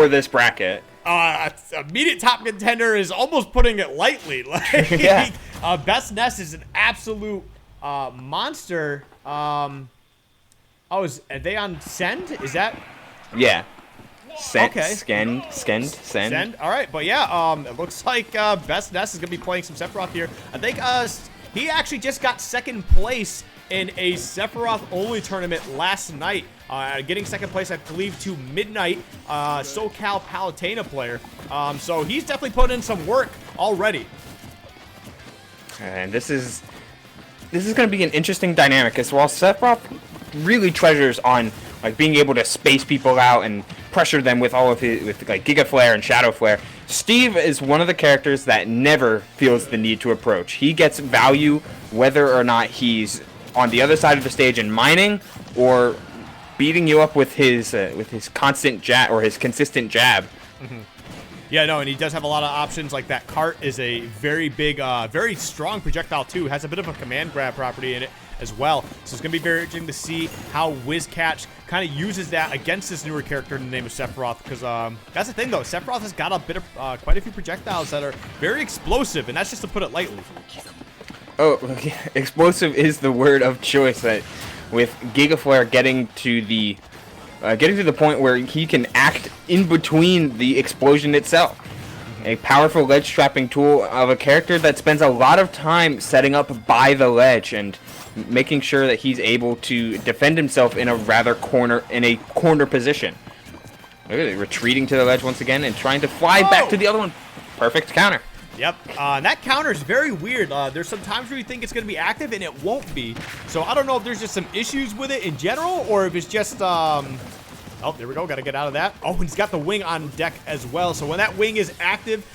for this bracket. Immediate top contender is almost putting it lightly. Like, Yeah. BestNess is an absolute monster. Are they on Send? Is that? Yeah. Send, Okay. Send. All right, but yeah, it looks like BestNess is gonna be playing some Sephiroth here. I think he actually just got second place in a Sephiroth only tournament last night, getting second place, I believe, to Midnight, SoCal Palutena player. So he's definitely put in some work already. And this is going to be an interesting dynamic, as while Sephiroth really treasures on like being able to space people out and pressure them with all of his like Giga Flare and Shadow Flare. Steve is one of the characters that never feels the need to approach. He gets value whether or not he's on the other side of the stage and mining or beating you up with his constant jab or his consistent jab. Mm-hmm. Yeah, no, and he does have a lot of options. Like that cart is a very big, very strong projectile too. It has a bit of a command grab property in it as well. So it's going to be very interesting to see how Chach kind of uses that against this newer character in the name of Sephiroth. Because that's the thing, though. Sephiroth has got a bit of quite a few projectiles that are very explosive, and that's just to put it lightly. Oh, explosive is the word of choice. That with Giga Flare getting to the point where he can act in between the explosion itself. A powerful ledge trapping tool of a character that spends a lot of time setting up by the ledge and making sure that he's able to defend himself in a corner position. Look at it, retreating to the ledge once again and trying to fly back to the other one. Perfect counter. Yep, that counter is very weird. There's some times where you think it's going to be active and it won't be. So I don't know if there's just some issues with it in general or if it's just, oh, there we go. Got to get out of that. Oh, and he's got the wing on deck as well. So when that wing is active,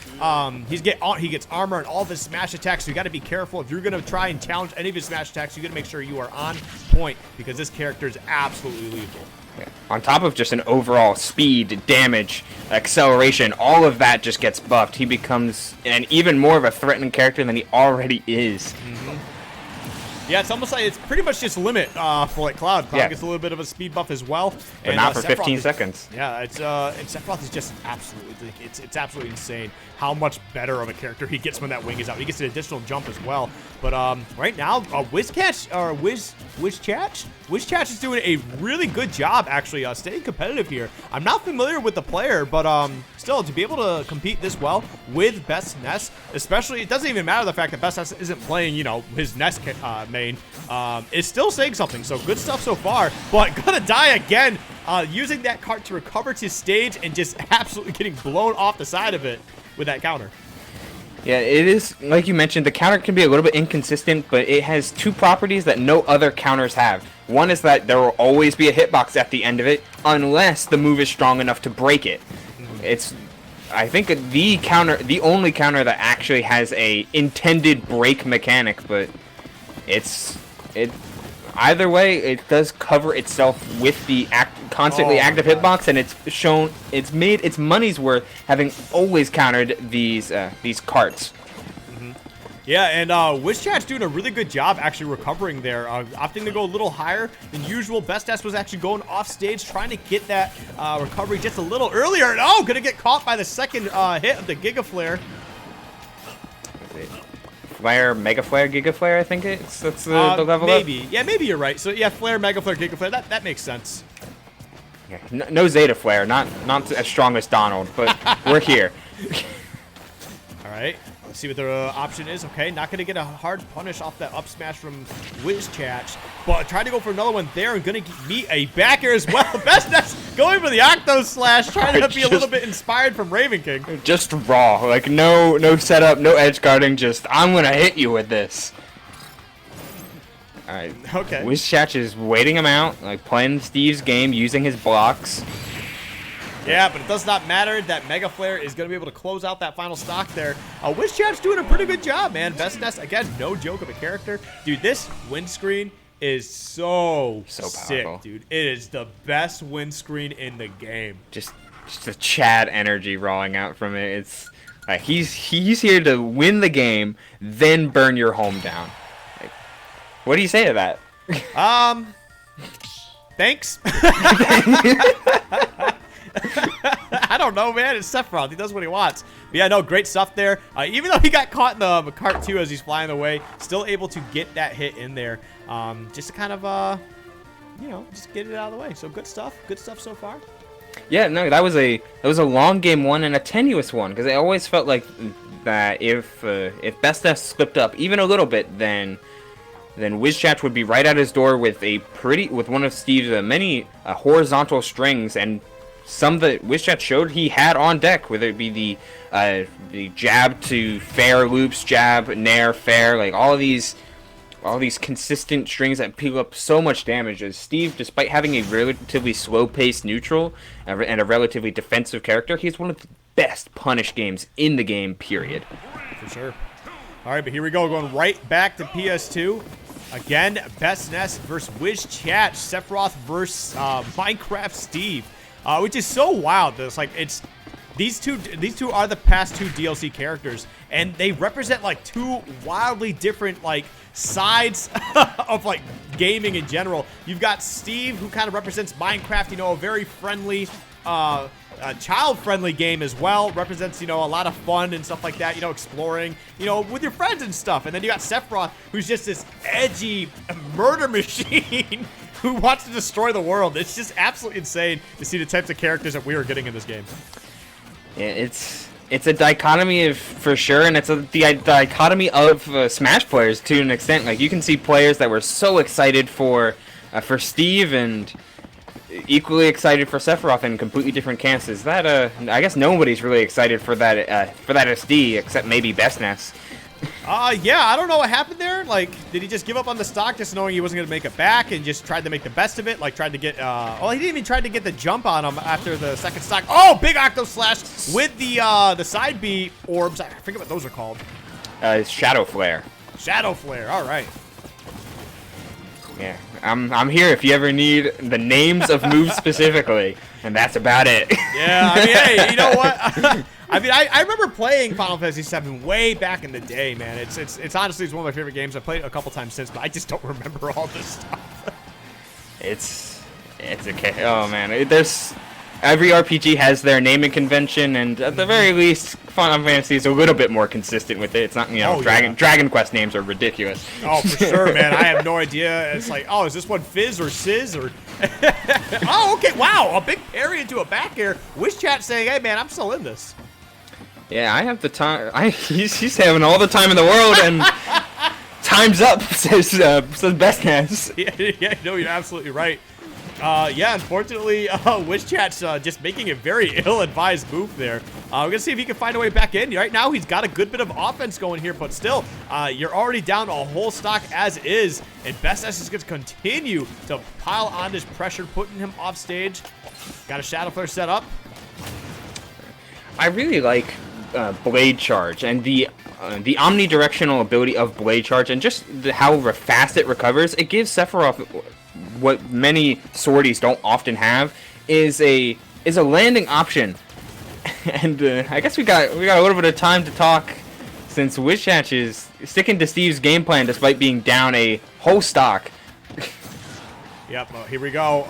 he gets armor and all of his smash attacks. So you got to be careful. If you're going to try and challenge any of his smash attacks, you got to make sure you are on point because this character is absolutely lethal. Yeah. On top of just an overall speed, damage, acceleration, all of that just gets buffed. He becomes an even more of a threatening character than he already is. Mm-hmm. Yeah, it's almost like it's pretty much just limit for like Cloud. Cloud gets a little bit of a speed buff as well, but not for 15 seconds. Yeah, it's and Sephiroth is just absolutely it's absolutely insane how much better of a character he gets when that wing is out. He gets an additional jump as well. But right now, Chach is doing a really good job actually staying competitive here. I'm not familiar with the player, but still to be able to compete this well with BestNess, especially it doesn't even matter the fact that BestNess isn't playing his Ness main, is still saying something. So good stuff so far, but gonna die again using that cart to recover to stage and just absolutely getting blown off the side of it with that counter. Yeah, it is, like you mentioned, the counter can be a little bit inconsistent, but it has two properties that no other counters have. One is that there will always be a hitbox at the end of it, unless the move is strong enough to break it. It's, I think, the only counter that actually has a intended break mechanic, but either way, it does cover itself with the constantly active hitbox, and it's made its money's worth having always countered these carts. Mm-hmm. Yeah, and Chach doing a really good job actually recovering there, opting to go a little higher than usual. BestNess was actually going off stage, trying to get that recovery just a little earlier, and gonna get caught by the second hit of the Giga Flare. Flare, Mega Flare, Giga Flare, I think that's the level maybe. up. Yeah, maybe you're right. So yeah, Flare, Mega Flare, Giga Flare, that makes sense. Yeah, no Zeta Flare, not as strong as Donald, but we're here. All right, let's see what the option is. Okay, not going to get a hard punish off that up smash from Chach, but trying to go for another one there and going to meet a back air as well. BestNess going for the Octo Slash, trying to be a little bit inspired from Raven King. Just raw, like no setup, no edge guarding, just I'm going to hit you with this. All right. Okay. Chach is waiting him out, like playing Steve's game, using his blocks. Yeah, but it does not matter. That Mega Flare is going to be able to close out that final stock there. Chach's doing a pretty good job, man. BestNess, again, no joke of a character. Dude, this windscreen is so sick, powerful. dude. It is the best windscreen in the game. Just the Chad energy rolling out from it. It's like he's here to win the game, then burn your home down. Like, what do you say to that? Thanks. I don't know, man. It's Sephiroth. He does what he wants. But yeah, no, great stuff there. Even though he got caught in the cart too as he's flying away, still able to get that hit in there. Just to kind of, you know, just get it out of the way. So good stuff. Good stuff so far. Yeah, no, that was a long game one and a tenuous one, because I always felt like that if BestNess slipped up even a little bit, then Chach would be right at his door with one of Steve's many horizontal strings, and some that Chach showed he had on deck, whether it be the jab to fair loops, jab, nair, fair, like all these consistent strings that peel up so much damage. As Steve, despite having a relatively slow-paced neutral and a relatively defensive character, he's one of the best punish games in the game, period. For sure. All right, but here we go, going right back to PS2. Again, BestNess versus Chach, Sephiroth versus Minecraft Steve, which is so wild. It's these two are the past two DLC characters, and they represent like two wildly different like sides of like gaming in general. You've got Steve, who kind of represents Minecraft, you know, a very friendly, child-friendly game as well. Represents, you know, a lot of fun and stuff like that, you know, exploring, you know, with your friends and stuff. And then you got Sephiroth, who's just this edgy murder machine who wants to destroy the world. It's just absolutely insane to see the types of characters that we are getting in this game. Yeah, it's a dichotomy for sure, and it's the dichotomy of Smash players to an extent. Like, you can see players that were so excited for Steve and equally excited for Sephiroth in completely different camps. That I guess nobody's really excited for that SD except maybe BestNess. Yeah, I don't know what happened there. Like, did he just give up on the stock just knowing he wasn't going to make it back and just tried to make the best of it? Like, tried to get, well, he didn't even try to get the jump on him after the second stock. Oh, big Octo Slash with the side B orbs. I forget what those are called. Shadow Flare. Shadow Flare, all right. Yeah, I'm here if you ever need the names of moves specifically, and that's about it. Yeah, I mean, hey, you know what? I mean, I remember playing Final Fantasy VII way back in the day, man. It's honestly one of my favorite games. I've played it a couple times since, but I just don't remember all this stuff. It's okay. Oh man, there's every RPG has their naming convention, and at the very least, Final Fantasy is a little bit more consistent with it. It's not, you know, Dragon Quest names are ridiculous. Oh, for sure, man. I have no idea. It's like, oh, is this one Fizz or Sizz or? Oh, okay. Wow, a big parry into a back air. Chach saying, "Hey, man, I'm still in this." Yeah, I have the time. He's having all the time in the world, and time's up, says BestNess. Yeah, no, you're absolutely right. Yeah, unfortunately, Chach just making a very ill-advised move there. We're gonna see if he can find a way back in. Right now, he's got a good bit of offense going here, but still, you're already down a whole stock as is, and BestNess is gonna continue to pile on this pressure, putting him off stage. Got a Shadow Flare set up. I really like Blade Charge and the omnidirectional ability of Blade Charge, and just how fast it recovers. It gives Sephiroth what many swordies don't often have, is a landing option. And I guess we got a little bit of time to talk, since Chach is sticking to Steve's game plan despite being down a whole stock. Yep, here we go.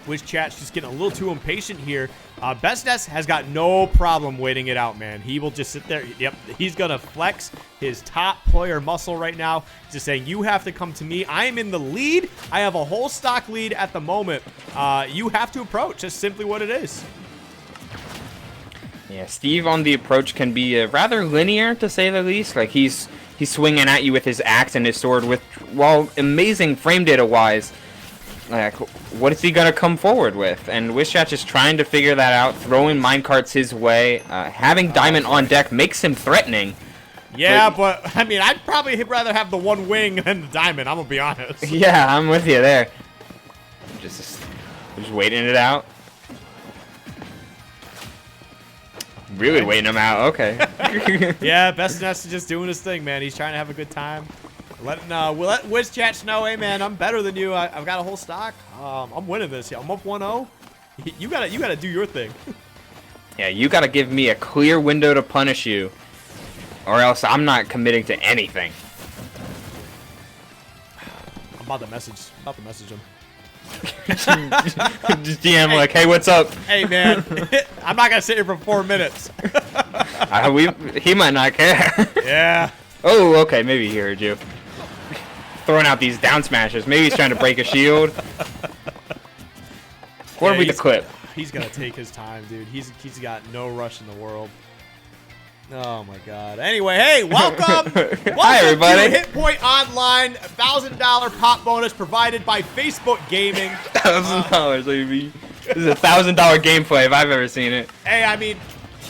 Chach just getting a little too impatient here. BestNess has got no problem waiting it out, man. He will just sit there. Yep, he's going to flex his top player muscle right now. Just saying, you have to come to me. I am in the lead. I have a whole stock lead at the moment. You have to approach. That's simply what it is. Yeah, Steve on the approach can be rather linear, to say the least. Like, he's swinging at you with his axe and his sword, with, while amazing frame data-wise, like, what is he going to come forward with? And Chach is trying to figure that out, throwing minecarts his way. Having Diamond on deck makes him threatening. Yeah, but I mean, I'd probably rather have the one wing than the Diamond, I'm going to be honest. Yeah, I'm with you there. Just waiting it out. Really waiting him out, okay. Yeah, BestNess is just doing his thing, man. He's trying to have a good time. We'll let Chach know, hey man, I'm better than you. I've got a whole stock. I'm winning this. I'm up 1-0. You gotta do your thing. Yeah, you gotta give me a clear window to punish you, or else I'm not committing to anything. I'm about to message him. Just DM like, hey, what's up? Hey, man, I'm not gonna sit here for 4 minutes. He might not care. Yeah. Oh, okay, maybe he heard you. Throwing out these down smashes. Maybe he's trying to break a shield. What'll be the clip? He's gonna take his time, dude. He's got no rush in the world. Oh my God. Anyway, hey, welcome. Hi, everybody. To Hitpoint Online, $1,000 pop bonus provided by Facebook Gaming. $1,000, baby. This is a $1,000 gameplay if I've ever seen it. Hey, I mean,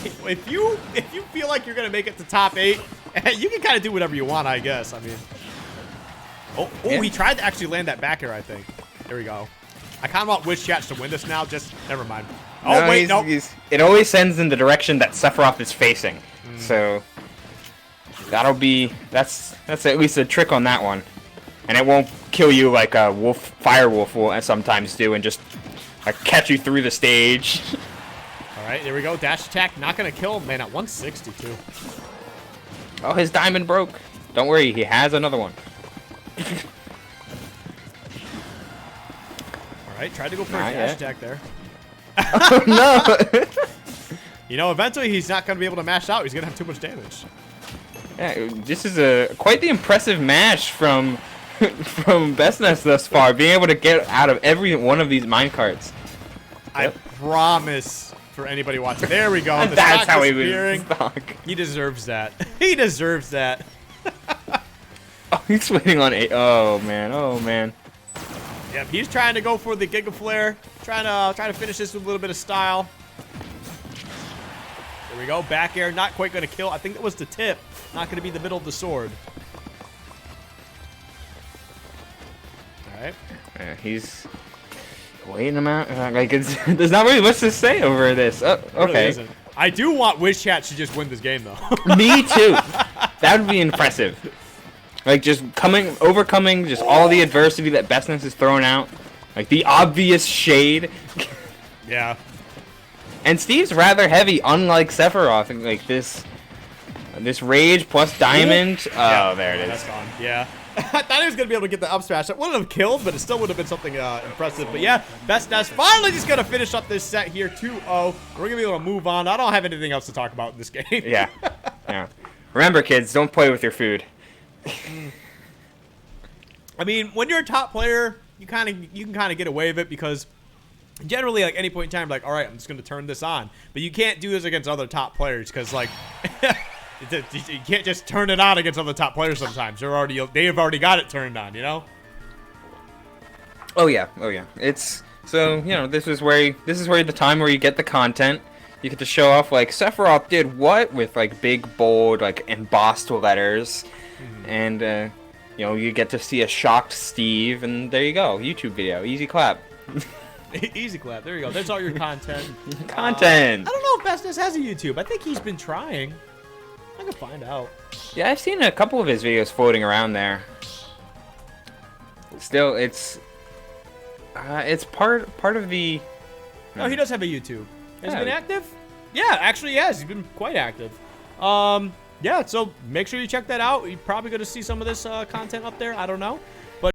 if you feel like you're gonna make it to top 8, you can kind of do whatever you want, I guess. I mean, Yeah. He tried to actually land that back air, I think. There we go. I kind of want Wish Chach to win this now. Just never mind. Oh, No, wait, no. It always sends in the direction that Sephiroth is facing. So that'll be that's at least a trick on that one, and it won't kill you like a fire wolf will sometimes do, and just like catch you through the stage. All right, there we go. Dash attack, not gonna kill him, man. At 162. Oh, his diamond broke. Don't worry, he has another one. All right, tried to go for a dash attack there. Oh, no. You know, eventually he's not gonna be able to mash out. He's gonna have too much damage. Yeah, this is quite the impressive mash from BestNess thus far, being able to get out of every one of these minecarts. I promise for anybody watching. There we go. The That's stock how he disappearing. was stock. He deserves that. He deserves that. Oh, he's waiting on 8. Oh man. Oh man. Yep, he's trying to go for the Giga Flare. Trying to finish this with a little bit of style. There we go. Back air, not quite going to kill. I think that was the tip. Not going to be the middle of the sword. All right. He's waiting him out. Like there's not really much to say over this. Oh, okay. Really I do want Wish Chat to just win this game, though. Me too. That would be impressive. Like just overcoming just all the adversity that BestNess is throwing out. Like the obvious shade. Yeah. And Steve's rather heavy, unlike Sephiroth. Like this rage plus diamond. Oh, there it is. That's gone. Yeah. I thought he was going to be able to get the up smash. That wouldn't have killed, but it still would have been something impressive. But yeah, BestNess finally just going to finish up this set here, 2-0. We're going to be able to move on. I don't have anything else to talk about in this game. Yeah. Yeah. Remember, kids, don't play with your food. I mean, when you're a top player, you can kind of get away with it because generally, like any point in time, like, all right, I'm just going to turn this on. But you can't do this against other top players because, like, you can't just turn it on against other top players sometimes. They've already got it turned on, you know? Oh yeah. Oh yeah. It's so, you know, this is where the time where you get the content. You get to show off like Sephiroth did what with like big bold like embossed letters, and you know, you get to see a shocked Steve, and there you go, YouTube video, easy clap. Easy clap. There you go. That's all your content. Content. I don't know if BestNess has a YouTube. I think he's been trying. I can find out. Yeah, I've seen a couple of his videos floating around there. Still, it's part of the. No, he does have a YouTube. Has he Yeah. been active? Yeah, actually, yes. He's been quite active. Yeah, so make sure you check that out. You're probably going to see some of this content up there. I don't know.